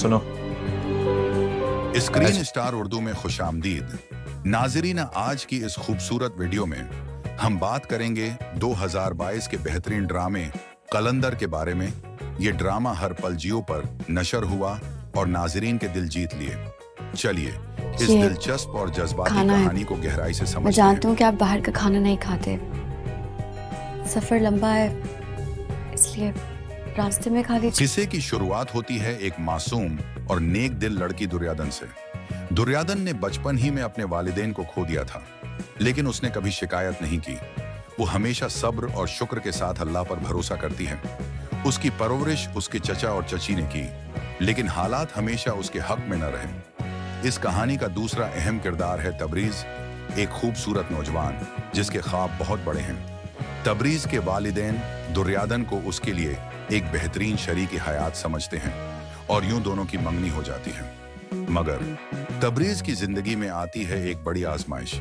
सुनो। Screen star Urdu में खुशामदीद। नाज़रीन, आज की इस खूबसूरत वीडियो में हम बात करेंगे 2022 के बेहतरीन ड्रामे कलंदर के बारे में। ये ड्रामा हर पल जियो पर नशर हुआ और नाज़रीन के दिल जीत लिए। चलिए इस दिलचस्प और जज्बाती कहानी को गहराई से समझते हैं। मैं जानती हूँ कि आप बाहर का खाना नहीं खाते, सफर लंबा है, इसलिए रास्ते में खा लीजिए। किस्से की शुरुआत होती है एक मासूम और नेक दिल लड़की दुर्योधन से। दुर्योधन ने बचपन ही में अपने वालिदैन को खो दिया था, लेकिन उसने कभी शिकायत नहीं की। वो हमेशा सब्र और शुक्र के साथ अल्लाह पर भरोसा करती है। उसकी परवरिश उसके चचा और चची ने की, लेकिन हालात हमेशा उसके हक में न रहे। इस कहानी का दूसरा अहम किरदार है तबरीज, एक खूबसूरत नौजवान जिसके ख्वाब बहुत बड़े हैं। तबरीज के वालिदैन दुर्योधन को उसके लिए एक बेहतरीन शरीक हयात समझते हैं और यूं दोनों की मंगनी हो जाती है। मगर तबरीज की जिंदगी में आती है एक बड़ी आजमाइश।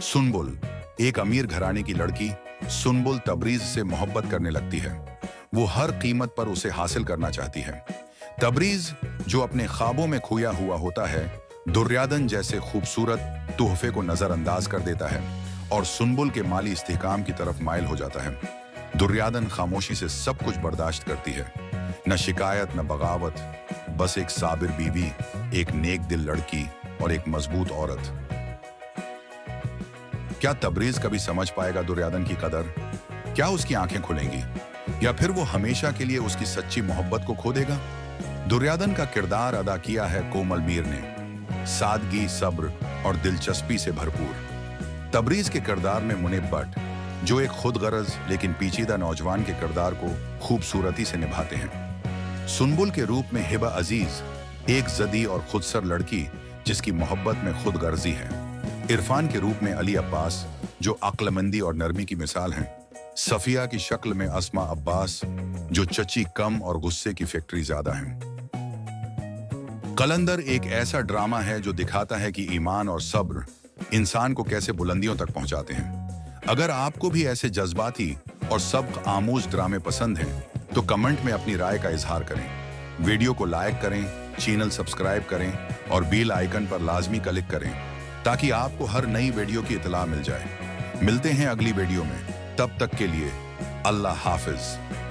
सुनबुल, एक अमीर घराने की लड़की सुनबुल तबरीज से मोहब्बत करने लगती है। वो हर कीमत पर उसे हासिल करना चाहती है। तबरीज, जो अपने ख्वाबों में खोया हुआ होता है, दुर्योधन जैसे खूबसूरत तोहफे को नजरअंदाज कर देता है और सुनबुल के माली इस्तेहकाम की तरफ माइल हो जाता है। दुर्योधन खामोशी से सब कुछ बर्दाश्त करती है, न शिकायत न बगावत, बस एक साबिर बीवी, एक नेक दिल लड़की और एक मजबूत औरत। क्या तबरीज कभी समझ पाएगा दुर्योधन की कदर? क्या उसकी आंखें खुलेंगी या फिर वो हमेशा के लिए उसकी सच्ची मोहब्बत को खो देगा? दुर्योधन का किरदार अदा किया है कोमल मीर ने, सादगी, सब्र और दिलचस्पी से भरपूर। तबरीज के किरदार में मुनीब भट्ट, जो एक खुद गरज लेकिन पेचीदा नौजवान के किरदार को खूबसूरती से निभाते हैं। सुनबुल के रूप में हिबा अजीज, एक जदी और खुदसर लड़की जिसकी मोहब्बत में खुद गर्जी है। इरफान के रूप में अली अब्बास, जो अक्लमंदी और नरमी की मिसाल हैं। सफिया की शक्ल में अस्मा अब्बास, जो चची कम और गुस्से की फैक्ट्री ज्यादा है। कलंदर एक ऐसा ड्रामा है जो दिखाता है कि ईमान और सब्र इंसान को कैसे बुलंदियों तक पहुंचाते हैं। अगर आपको भी ऐसे जज्बाती और सबक आमूज ड्रामे पसंद हैं, तो कमेंट में अपनी राय का इजहार करें। वीडियो को लाइक करें, चैनल सब्सक्राइब करें और बेल आइकन पर लाजमी क्लिक करें ताकि आपको हर नई वीडियो की इतला मिल जाए। मिलते हैं अगली वीडियो में, तब तक के लिए अल्लाह हाफिज।